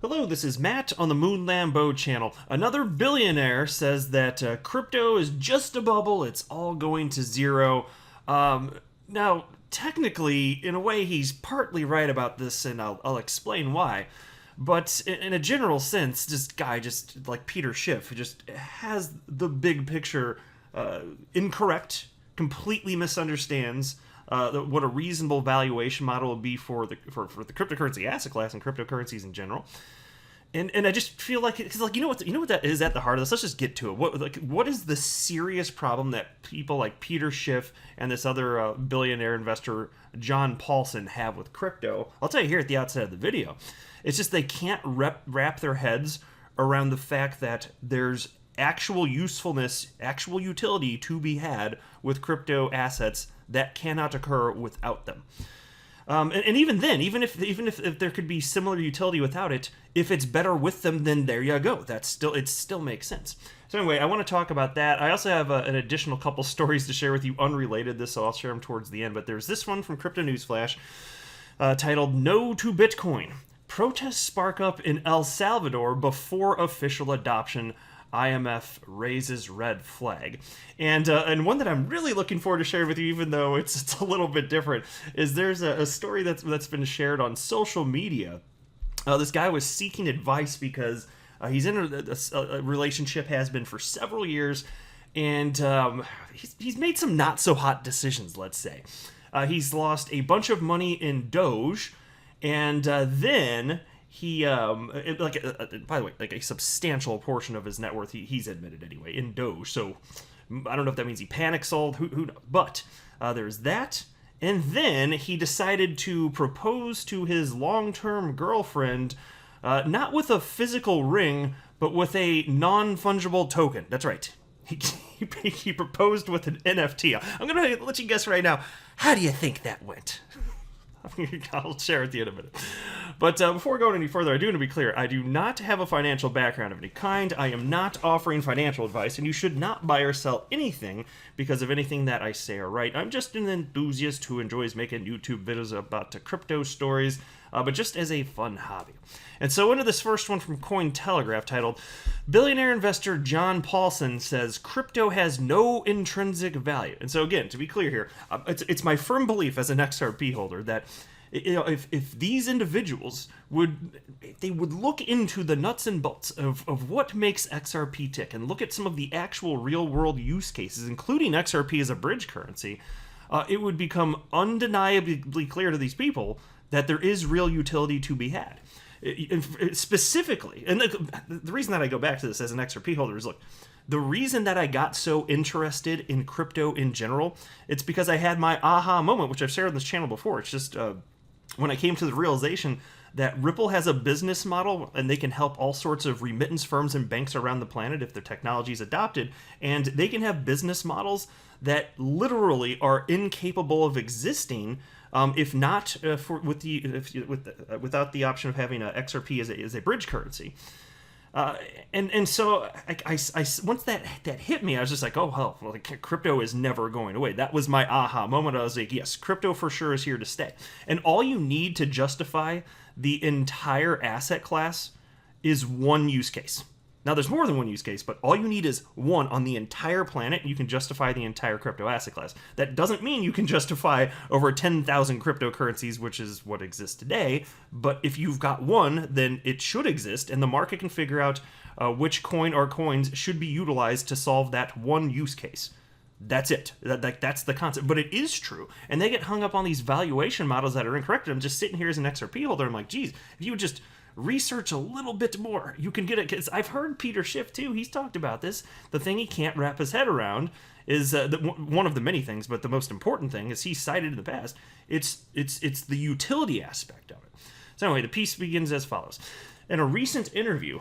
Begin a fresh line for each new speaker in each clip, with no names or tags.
Hello, this is Matt on the Moon Lambeau channel. Another billionaire says that crypto is just a bubble, it's all going to zero. Now, technically, in a way, he's partly right about this, and I'll explain why. But in a general sense, this guy, just like Peter Schiff, just has the big picture incorrect, completely misunderstands what a reasonable valuation model would be for the cryptocurrency asset class and cryptocurrencies in general. And I just feel like it's like you know what that is at the heart of this. Let's just get to it. What is the serious problem that people like Peter Schiff and this other billionaire investor John Paulson have with crypto? I'll tell you here at the outset of the video. It's just they can't wrap their heads around the fact that there's actual usefulness, actual utility to be had with crypto assets that cannot occur without them. And even then, even if there could be similar utility without it, if it's better with them, then there you go. It still makes sense. So anyway, I want to talk about that. I also have an additional couple stories to share with you unrelated to this, so I'll share them towards the end. But there's this one from Crypto Newsflash titled "No to Bitcoin. Protests spark up in El Salvador before official adoption. IMF raises red flag." And one that I'm really looking forward to sharing with you, even though it's a little bit different, is there's a story that's been shared on social media. This guy was seeking advice because he's in a relationship, has been for several years, and he's made some not so hot decisions, let's say. He's lost a bunch of money in Doge, and then he, by the way, like a substantial portion of his net worth, he's admitted anyway, in Doge. So I don't know if that means he panic sold, who knows. But there's that. And then he decided to propose to his long-term girlfriend, not with a physical ring, but with a non-fungible token. That's right. He proposed with an NFT. I'm going to let you guess right now. How do you think that went? I'll share at the end of it. But before going any further, I do want to be clear. I do not have a financial background of any kind. I am not offering financial advice, and you should not buy or sell anything because of anything that I say or write. I'm just an enthusiast who enjoys making YouTube videos about crypto stories, but just as a fun hobby. And so into this first one from Cointelegraph titled, "Billionaire investor John Paulson says crypto has no intrinsic value." And so again, to be clear here, it's my firm belief as an XRP holder that if these individuals would look into the nuts and bolts of what makes XRP tick and look at some of the actual real world use cases, including XRP as a bridge currency, it would become undeniably clear to these people that there is real utility to be had. Specifically, and the reason that I go back to this as an XRP holder is, look, the reason that I got so interested in crypto in general, it's because I had my aha moment, which I've shared on this channel before. It's just when I came to the realization that Ripple has a business model and they can help all sorts of remittance firms and banks around the planet if their technology is adopted, and they can have business models that literally are incapable of existing if not without the option of having a XRP as a bridge currency. And so I once that hit me, I was just like, oh hell, well, crypto is never going away. That was my aha moment. I was like, yes, crypto for sure is here to stay. And all you need to justify the entire asset class is one use case. Now, there's more than one use case, but all you need is one on the entire planet. You can justify the entire crypto asset class. That doesn't mean you can justify over 10,000 cryptocurrencies, which is what exists today. But if you've got one, then it should exist, and the market can figure out which coin or coins should be utilized to solve that one use case. That's it. That's the concept. But it is true. And they get hung up on these valuation models that are incorrect. I'm just sitting here as an XRP holder. I'm like, geez, if you would just research a little bit more, you can get it. Because I've heard Peter Schiff too, he's talked about this. The thing he can't wrap his head around is one of the many things, but the most important thing is he cited in the past, it's the utility aspect of it. So anyway, the piece begins as follows. In a recent interview,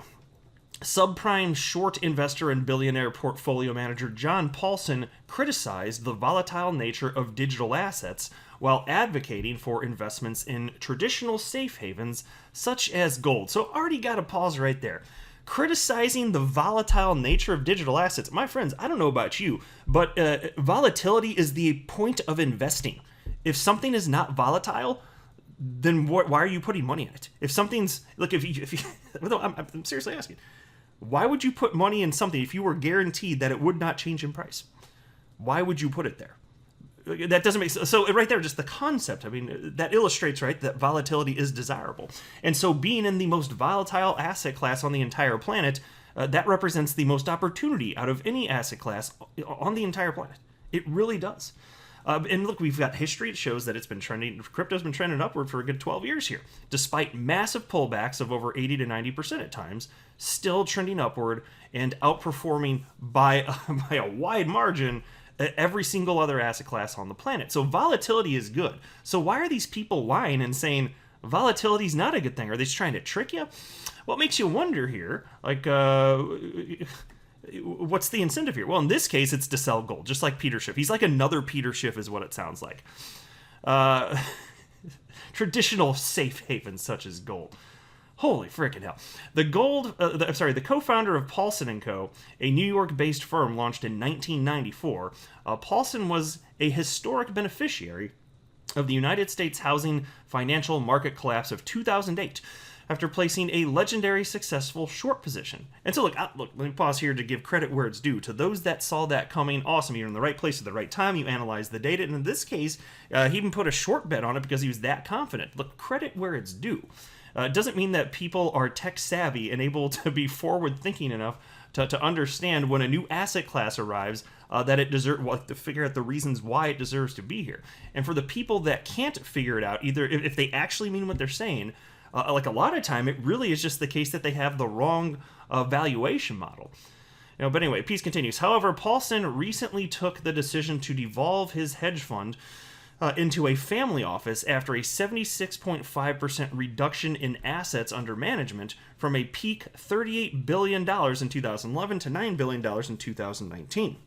subprime short investor and billionaire portfolio manager John Paulson criticized the volatile nature of digital assets while advocating for investments in traditional safe havens such as gold. So already got to pause right there. Criticizing the volatile nature of digital assets. My friends, I don't know about you, but volatility is the point of investing. If something is not volatile, then why are you putting money in it? If something's, look, if you no, I'm seriously asking, why would you put money in something if you were guaranteed that it would not change in price? Why would you put it there? That doesn't make sense. So right there, just the concept, I mean, that illustrates, right, that volatility is desirable. And so being in the most volatile asset class on the entire planet, that represents the most opportunity out of any asset class on the entire planet. It really does. And look, we've got history. It shows that it's been trending. Crypto's been trending upward for a good 12 years here, despite massive pullbacks of over 80 to 90% at times, still trending upward and outperforming by a wide margin every single other asset class on the planet. So volatility is good. So why are these people lying and saying volatility is not a good thing? Are they just trying to trick you? Well, it makes you wonder here, like, what's the incentive here? Well, in this case, it's to sell gold, just like Peter Schiff. He's like another Peter Schiff is what it sounds like. Traditional safe havens such as gold. Holy freaking hell. The co-founder of Paulson & Co., a New York-based firm launched in 1994, Paulson was a historic beneficiary of the United States housing financial market collapse of 2008 after placing a legendary successful short position. And so look, let me pause here to give credit where it's due. To those that saw that coming, awesome, you're in the right place at the right time, you analyzed the data, and in this case, he even put a short bet on it because he was that confident. Look, credit where it's due. It doesn't mean that people are tech savvy and able to be forward thinking enough to understand when a new asset class arrives that it deserves, to figure out the reasons why it deserves to be here. And for the people that can't figure it out, either if they actually mean what they're saying, like a lot of time, it really is just the case that they have the wrong valuation model. But anyway, piece continues. However, Paulson recently took the decision to devolve his hedge fund into a family office after a 76.5% reduction in assets under management from a peak $38 billion in 2011 to $9 billion in 2019.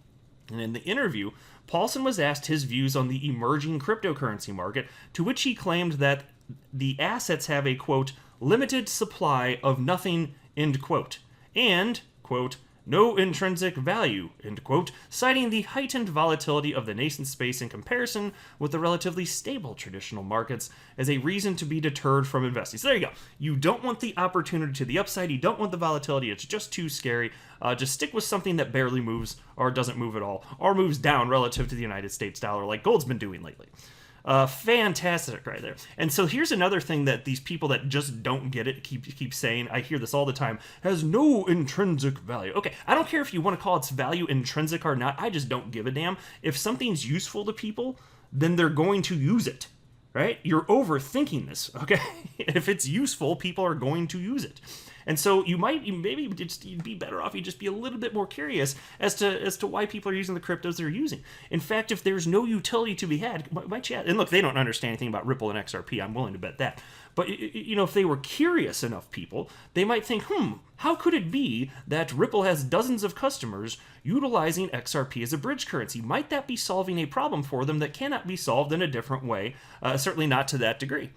And in the interview, Paulson was asked his views on the emerging cryptocurrency market, to which he claimed that the assets have a, quote, limited supply of nothing, end quote, and, quote, no intrinsic value, end quote, citing the heightened volatility of the nascent space in comparison with the relatively stable traditional markets as a reason to be deterred from investing. So there you go. You don't want the opportunity to the upside. You don't want the volatility. It's just too scary. Just stick with something that barely moves or doesn't move at all or moves down relative to the United States dollar like gold's been doing lately. Fantastic right there. And so here's another thing that these people that just don't get it keep saying, I hear this all the time, has no intrinsic value. Okay, I don't care if you want to call its value intrinsic or not, I just don't give a damn. If something's useful to people, then they're going to use it, right? You're overthinking this, okay? If it's useful, people are going to use it. And so you'd be better off, you'd just be a little bit more curious as to why people are using the cryptos they're using. In fact, if there's no utility to be had, might you add, and look, they don't understand anything about Ripple and XRP, I'm willing to bet that. But, if they were curious enough people, they might think, how could it be that Ripple has dozens of customers utilizing XRP as a bridge currency? Might that be solving a problem for them that cannot be solved in a different way? Certainly not to that degree.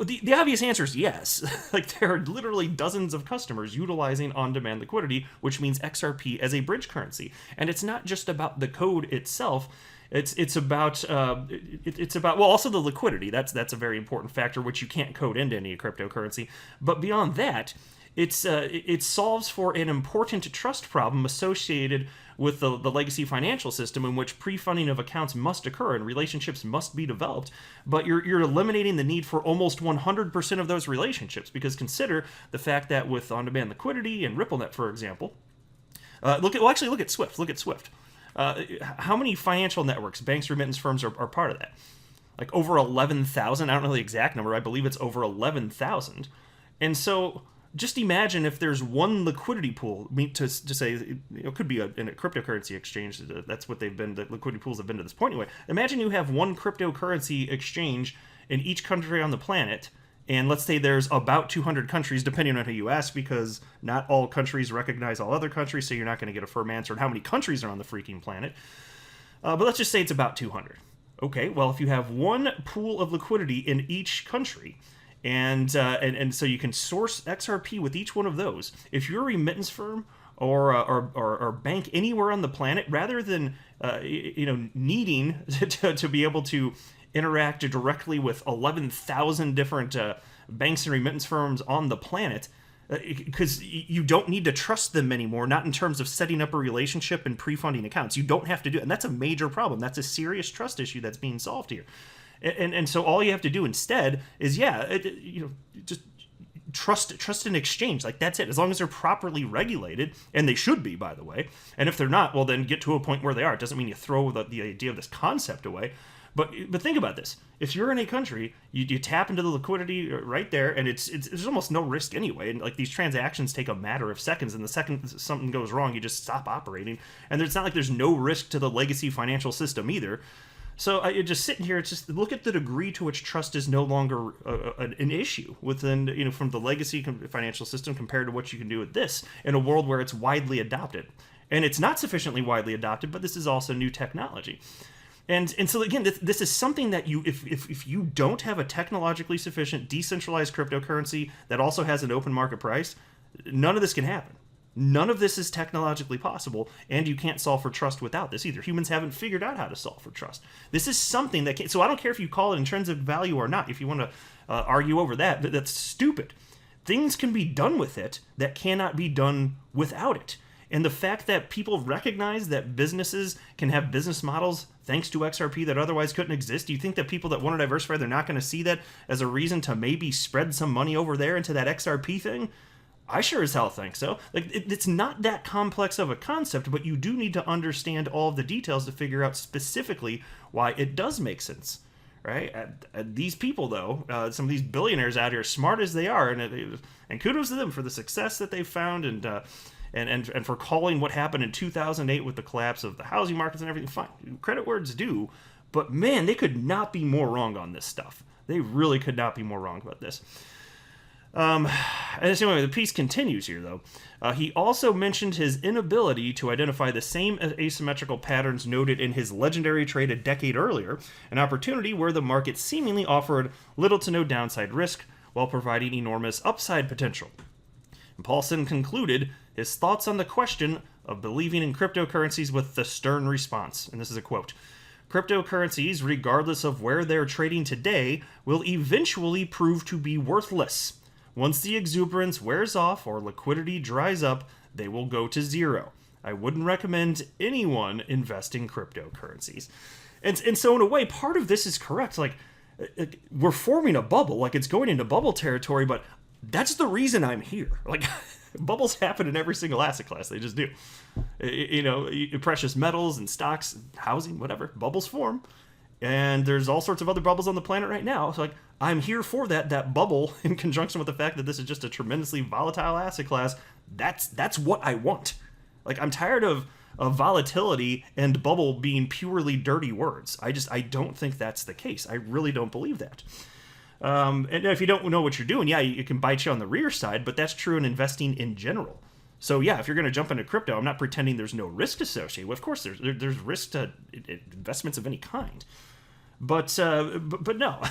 The obvious answer is yes. Like, there are literally dozens of customers utilizing on-demand liquidity, which means XRP as a bridge currency. And it's not just about the code itself. It's about also the liquidity. That's a very important factor, which you can't code into any cryptocurrency. But beyond that, it solves for an important trust problem associated with the legacy financial system, in which pre-funding of accounts must occur and relationships must be developed. But you're eliminating the need for almost 100% of those relationships, because consider the fact that with on-demand liquidity and RippleNet, for example, look at Swift. Look at Swift. How many financial networks, banks, remittance firms are part of that? Like over 11,000. I don't know the exact number. I believe it's over 11,000. And so just imagine if there's one liquidity pool, to say, it could be in a cryptocurrency exchange. That's what they've been, the liquidity pools have been to this point anyway. Imagine you have one cryptocurrency exchange in each country on the planet, and let's say there's about 200 countries, depending on who you ask, because not all countries recognize all other countries, so you're not going to get a firm answer on how many countries are on the freaking planet. But let's just say it's about 200. Okay, well, if you have one pool of liquidity in each country, and so you can source XRP with each one of those. If you're a remittance firm or bank anywhere on the planet, rather than needing to be able to interact directly with 11,000 different banks and remittance firms on the planet, because you don't need to trust them anymore, not in terms of setting up a relationship and pre-funding accounts. You don't have to do it. And that's a major problem. That's a serious trust issue that's being solved here. And so all you have to do instead is, just trust in exchange. Like, that's it. As long as they're properly regulated, and they should be, by the way. And if they're not, well, then get to a point where they are. It doesn't mean you throw the idea of this concept away. But think about this. If you're in a country, you tap into the liquidity right there, and there's almost no risk anyway. And like, these transactions take a matter of seconds, and the second something goes wrong, you just stop operating. And it's not like there's no risk to the legacy financial system either. So just sitting here, it's just look at the degree to which trust is no longer an issue within, from the legacy financial system compared to what you can do with this in a world where it's widely adopted. And it's not sufficiently widely adopted, but this is also new technology. And so again, this is something that if you don't have a technologically sufficient decentralized cryptocurrency that also has an open market price, none of this can happen. None of this is technologically possible, and you can't solve for trust without this either. Humans haven't figured out how to solve for trust. This is something that so I don't care if you call it intrinsic value or not. If you want to argue over that, that's stupid. Things can be done with it that cannot be done without it. And the fact that people recognize that businesses can have business models thanks to XRP that otherwise couldn't exist, do you think that people that want to diversify, they're not going to see that as a reason to maybe spread some money over there into that XRP thing? I sure as hell think so. Like, it's not that complex of a concept, but you do need to understand all of the details to figure out specifically why it does make sense, right? These people, though, some of these billionaires out here, smart as they are, and kudos to them for the success that they've found, and for calling what happened in 2008 with the collapse of the housing markets and everything. Fine, credit where it's due, but man, they could not be more wrong on this stuff. They really could not be more wrong about this. And anyway, the piece continues here, though. He also mentioned his inability to identify the same asymmetrical patterns noted in his legendary trade a decade earlier, an opportunity where the market seemingly offered little to no downside risk while providing enormous upside potential. And Paulson concluded his thoughts on the question of believing in cryptocurrencies with the stern response, and this is a quote: "Cryptocurrencies, regardless of where they're trading today, will eventually prove to be worthless. Once the exuberance wears off or liquidity dries up, they will go to zero. I wouldn't recommend anyone invest in cryptocurrencies." And so in a way, part of this is correct. Like, we're forming a bubble, like it's going into bubble territory, but that's the reason I'm here. Like, bubbles happen in every single asset class. They just do. Precious metals and stocks, housing, whatever, bubbles form. And there's all sorts of other bubbles on the planet right now. So, like, I'm here for that bubble in conjunction with the fact that this is just a tremendously volatile asset class. That's what I want. Like, I'm tired of volatility and bubble being purely dirty words. I don't think that's the case. I really don't believe that. And if you don't know what you're doing, yeah, it can bite you on the rear side, but that's true in investing in general. So yeah, if you're going to jump into crypto, I'm not pretending there's no risk associated. Well, of course, there's risk to investments of any kind. But no,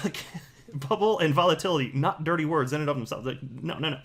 bubble and volatility, not dirty words in and of themselves. Like, no.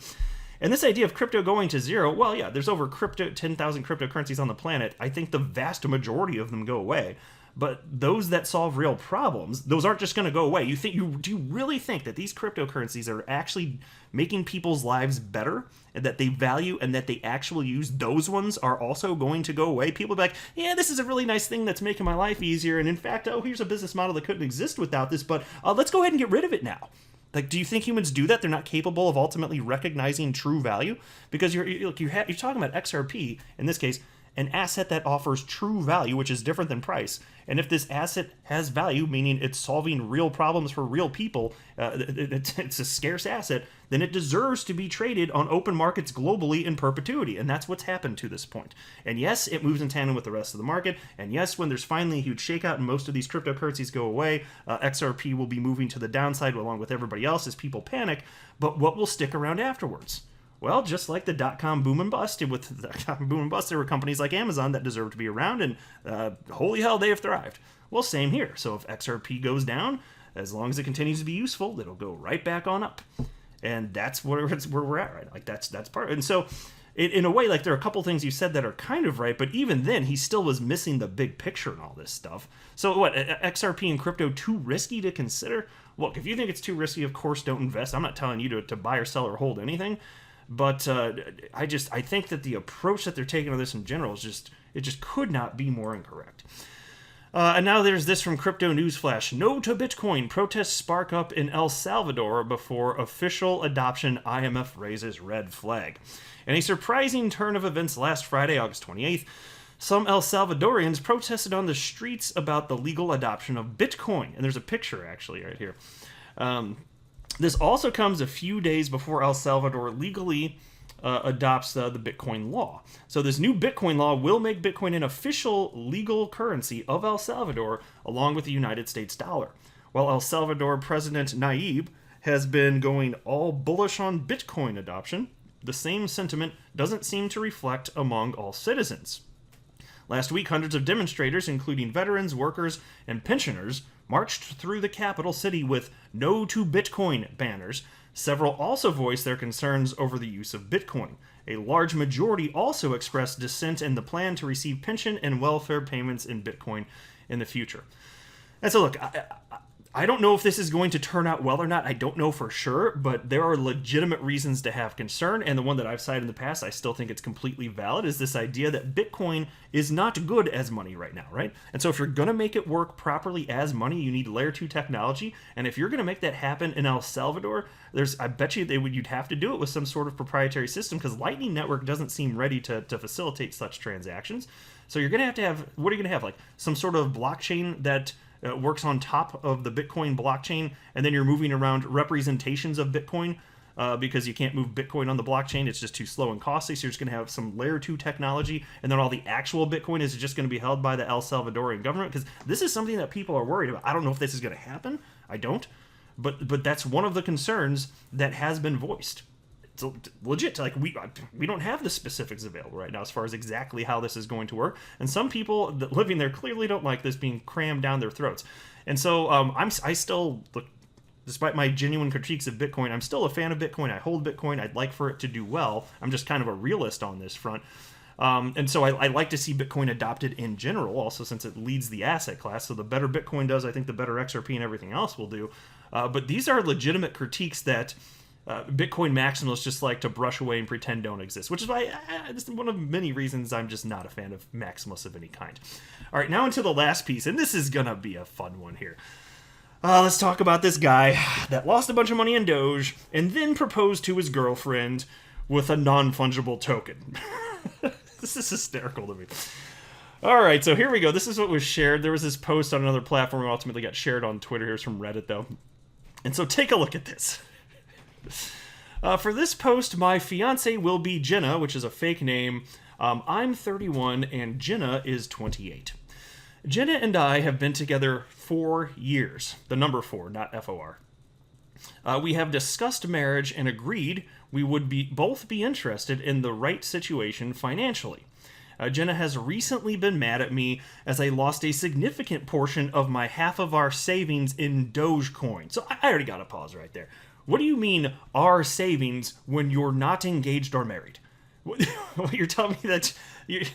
And this idea of crypto going to zero, well, yeah, there's over 10,000 cryptocurrencies on the planet. I think the vast majority of them go away. But those that solve real problems, those aren't just going to go away. Do you really think that these cryptocurrencies are actually making people's lives better, and that they value and that they actually use? Those ones are also going to go away. People will be like, yeah, this is a really nice thing that's making my life easier. And in fact, here's a business model that couldn't exist without this, but let's go ahead and get rid of it now. Like, do you think humans do that? They're not capable of ultimately recognizing true value? Because you're talking about XRP, in this case, an asset that offers true value, which is different than price. And if this asset has value, meaning it's solving real problems for real people, it's a scarce asset, then it deserves to be traded on open markets globally in perpetuity. And that's what's happened to this point. And yes, it moves in tandem with the rest of the market. And yes, when there's finally a huge shakeout and most of these cryptocurrencies go away, XRP will be moving to the downside along with everybody else as people panic. But what will stick around afterwards? Well, just like the dot-com boom and bust, with the dot-com boom and bust, there were companies like Amazon that deserve to be around, and holy hell, they have thrived. Well, same here. So if XRP goes down, as long as it continues to be useful, it'll go right back on up. And that's where we're at right now. Like, that's part. And so in a way, like, there are a couple things you said that are kind of right, but even then, he still was missing the big picture and all this stuff. So what, XRP and crypto too risky to consider? Look, if you think it's too risky, of course, don't invest. I'm not telling you to buy or sell or hold anything, but I think that the approach that they're taking on this in general is it just could not be more incorrect. And now there's this from Crypto Newsflash. No to Bitcoin. Protests spark up in El Salvador before official adoption. IMF raises red flag. In a surprising turn of events last Friday, August 28th, some El Salvadorians protested on the streets about the legal adoption of Bitcoin. And there's a picture, actually, right here. This also comes a few days before El Salvador legally adopts the Bitcoin law. So this new Bitcoin law will make Bitcoin an official legal currency of El Salvador, along with the United States dollar. While El Salvador President Nayib has been going all bullish on Bitcoin adoption, the same sentiment doesn't seem to reflect among all citizens. Last week, hundreds of demonstrators, including veterans, workers, and pensioners, marched through the capital city with "No to Bitcoin" banners. Several also voiced their concerns over the use of Bitcoin. A large majority also expressed dissent in the plan to receive pension and welfare payments in Bitcoin in the future. And so look, I don't know if this is going to turn out well or not. I don't know for sure, but there are legitimate reasons to have concern, and the one that I've cited in the past, I still think it's completely valid, is this idea that Bitcoin is not good as money right now, right? And so if you're going to make it work properly as money, you need layer 2 technology, and if you're going to make that happen in El Salvador, I bet you you'd have to do it with some sort of proprietary system, because Lightning Network doesn't seem ready to facilitate such transactions. So you're going to have, what are you going to have, like some sort of blockchain that works on top of the Bitcoin blockchain, and then you're moving around representations of Bitcoin because you can't move Bitcoin on the blockchain. It's just too slow and costly, so you're just going to have some layer 2 technology, and then all the actual Bitcoin is just going to be held by the El Salvadorian government, because this is something that people are worried about. I don't know if this is going to happen. I don't. But that's one of the concerns that has been voiced. It's legit. Like, we don't have the specifics available right now as far as exactly how this is going to work, and some people that living there clearly don't like this being crammed down their throats. And so I still look, despite my genuine critiques of Bitcoin, I'm still a fan of Bitcoin. I hold Bitcoin. I'd like for it to do well. I'm just kind of a realist on this front. And so I like to see Bitcoin adopted in general, also since it leads the asset class. So the better Bitcoin does, I think the better XRP and everything else will do. But these are legitimate critiques that Bitcoin maximalists just like to brush away and pretend don't exist, which is why this is one of many reasons I'm just not a fan of maximalists of any kind. All right, now into the last piece, and this is going to be a fun one here. Let's talk about this guy that lost a bunch of money in Doge and then proposed to his girlfriend with a non-fungible token. This is hysterical to me. All right, so here we go. This is what was shared. There was this post on another platform that ultimately got shared on Twitter. Here's from Reddit, though. And so take a look at this. For this post, my fiance will be Jenna, which is a fake name. I'm 31 and Jenna is 28. Jenna and I have been together 4 years. The number 4, not FOR. We have discussed marriage and agreed we would both be interested in the right situation financially. Jenna has recently been mad at me as I lost a significant portion of my half of our savings in Dogecoin. So I already got to pause right there. What do you mean our savings when you're not engaged or married? You're telling me that you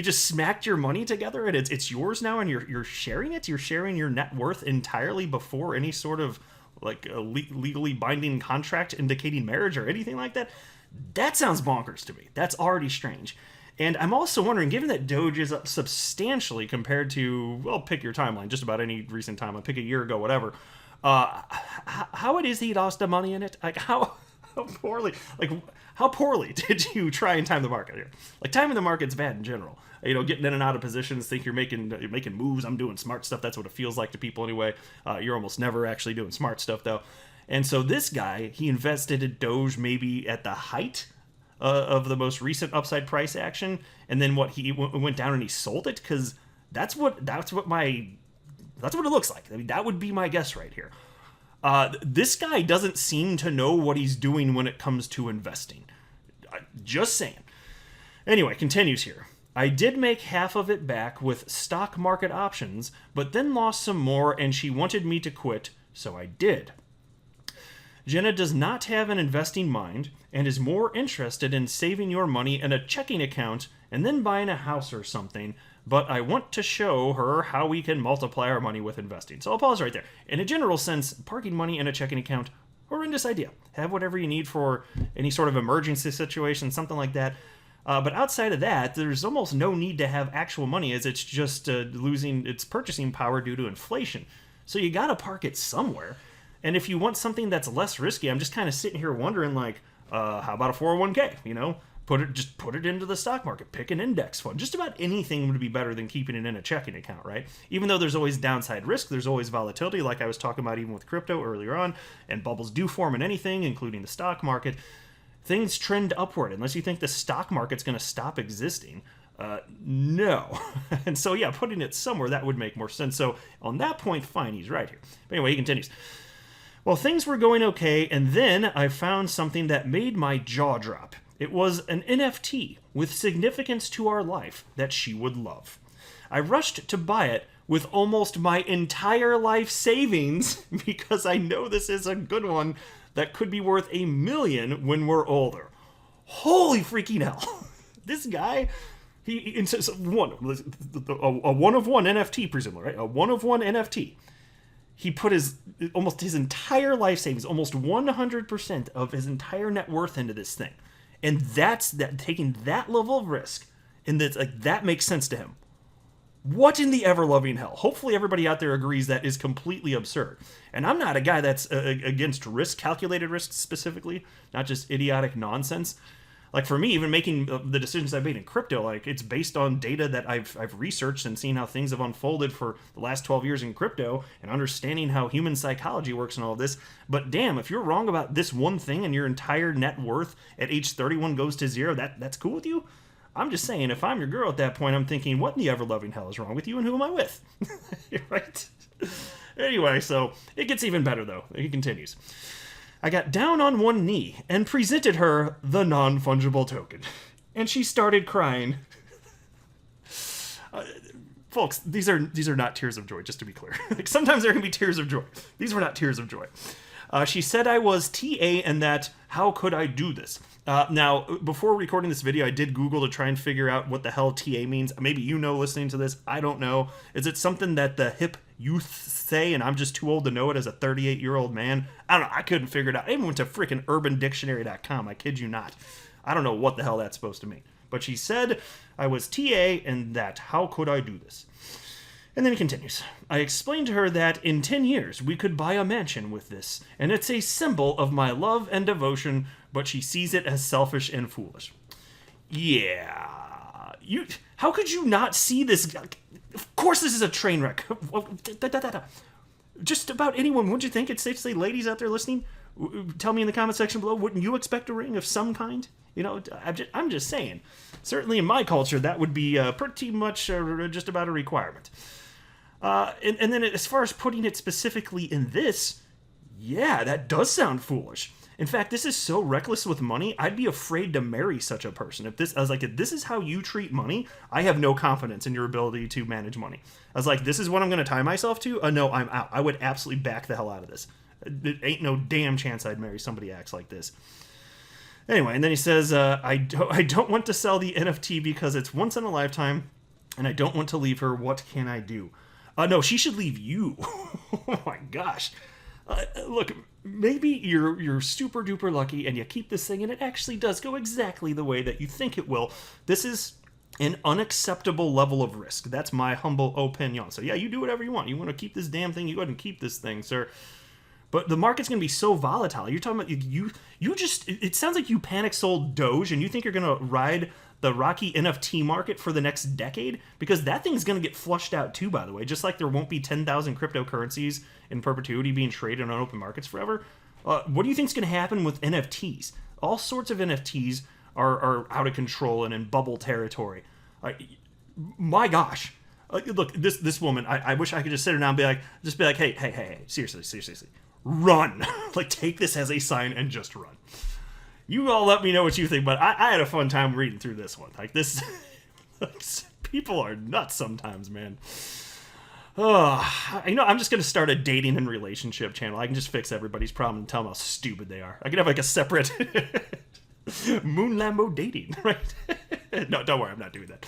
just smacked your money together and it's yours now and you're sharing it? You're sharing your net worth entirely before any sort of like a legally binding contract indicating marriage or anything like that? That sounds bonkers to me. That's already strange. And I'm also wondering, given that Doge is up substantially compared to, well, pick your timeline, just about any recent timeline, pick a year ago, whatever, how it is he lost the money in it? Like, how poorly did you try and time the market here? Like, timing the market's bad in general. You know, getting in and out of positions, think you're making moves. I'm doing smart stuff. That's what it feels like to people anyway. You're almost never actually doing smart stuff, though. And so this guy, he invested in Doge maybe at the height of the most recent upside price action, and then he went down and he sold it, because that's what it looks like. I mean, that would be my guess right here. This guy doesn't seem to know what he's doing when it comes to investing. Just saying. Anyway, continues here. I did make half of it back with stock market options, but then lost some more, and she wanted me to quit, so I did. Jenna does not have an investing mind and is more interested in saving your money in a checking account and then buying a house or something. But I want to show her how we can multiply our money with investing. So I'll pause right there. In a general sense, parking money in a checking account, horrendous idea. Have whatever you need for any sort of emergency situation, something like that. But outside of that, there's almost no need to have actual money, as it's just losing its purchasing power due to inflation. So you got to park it somewhere. And if you want something that's less risky, I'm just kind of sitting here wondering, like, how about a 401k? You know, put it into the stock market. Pick an index fund. Just about anything would be better than keeping it in a checking account, right? Even though there's always downside risk, there's always volatility, like I was talking about even with crypto earlier on, and bubbles do form in anything, including the stock market. Things trend upward unless you think the stock market's going to stop existing. No. And so, yeah, putting it somewhere, that would make more sense. So on that point, fine, he's right here. But anyway, he continues. Well, things were going okay, and then I found something that made my jaw drop. It was an NFT with significance to our life that she would love. I rushed to buy it with almost my entire life savings because I know this is a good one that could be worth $1 million when we're older. Holy freaking hell. This guy, a one of one NFT, presumably, right? A one of one NFT. He put almost his entire life savings, almost 100% of his entire net worth into this thing. And taking that level of risk, and that makes sense to him. What in the ever-loving hell? Hopefully everybody out there agrees that is completely absurd. And I'm not a guy that's against risk, calculated risk specifically, not just idiotic nonsense. Like for me, even making the decisions I've made in crypto, like it's based on data that I've researched and seen how things have unfolded for the last 12 years in crypto and understanding how human psychology works and all of this. But damn, if you're wrong about this one thing and your entire net worth at age 31 goes to zero, that's cool with you? I'm just saying, if I'm your girl at that point, I'm thinking, what in the ever-loving hell is wrong with you and who am I with? Right? Anyway, so it gets even better, though. He continues. I got down on one knee and presented her the non-fungible token. And she started crying. Folks, these are not tears of joy, just to be clear. Like sometimes there can be tears of joy. These were not tears of joy. She said I was TA and that, how could I do this? Now, before recording this video, I did Google to try and figure out what the hell TA means. Maybe you know listening to this. I don't know. Is it something that the hip youth say and I'm just too old to know it as a 38-year-old man? I don't know. I couldn't figure it out. I even went to freaking urbandictionary.com. I kid you not. I don't know what the hell that's supposed to mean. But she said I was TA and that, how could I do this? And then he continues. I explained to her that in 10 years we could buy a mansion with this, and it's a symbol of my love and devotion, but she sees it as selfish and foolish. Yeah. How could you not see this? Of course this is a train wreck. Just about anyone, wouldn't you think it's safe to say, ladies out there listening, tell me in the comment section below, wouldn't you expect a ring of some kind? You know, I'm just saying. Certainly in my culture, that would be pretty much just about a requirement. And then as far as putting it specifically in this, yeah, that does sound foolish. In fact, this is so reckless with money, I'd be afraid to marry such a person. If this is how you treat money, I have no confidence in your ability to manage money. I was like, this is what I'm going to tie myself to? No, I'm out. I would absolutely back the hell out of this. There ain't no damn chance I'd marry somebody who acts like this. Anyway, and then he says, I don't want to sell the NFT because it's once in a lifetime, and I don't want to leave her. What can I do? No, she should leave you. Oh my gosh. Look, maybe you're super duper lucky and you keep this thing and it actually does go exactly the way that you think it will. This is an unacceptable level of risk. That's my humble opinion. So yeah, you do whatever you want. You want to keep this damn thing, you go ahead and keep this thing, sir. But the market's going to be so volatile. You're talking about, it sounds like you panic sold Doge and you think you're going to ride the rocky NFT market for the next decade, because that thing's going to get flushed out too, by the way. Just like there won't be 10,000 cryptocurrencies in perpetuity being traded on open markets forever. What do you think's going to happen with NFTs? All sorts of NFTs are out of control and in bubble territory. My gosh. Look, this woman, I wish I could just sit her down and be like, hey, seriously, run. Like, take this as a sign and just run. You all let me know what you think, but I had a fun time reading through this one. Like, this, people are nuts sometimes, man. I'm just going to start a dating and relationship channel. I can just fix everybody's problem and tell them how stupid they are. I can have like a separate Moon Lambo dating, right? No, don't worry, I'm not doing that.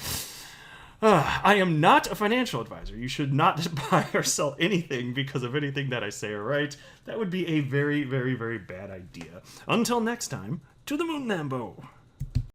I am not a financial advisor. You should not buy or sell anything because of anything that I say or write. That would be a very, very, very bad idea. Until next time, to the Moon Lambo.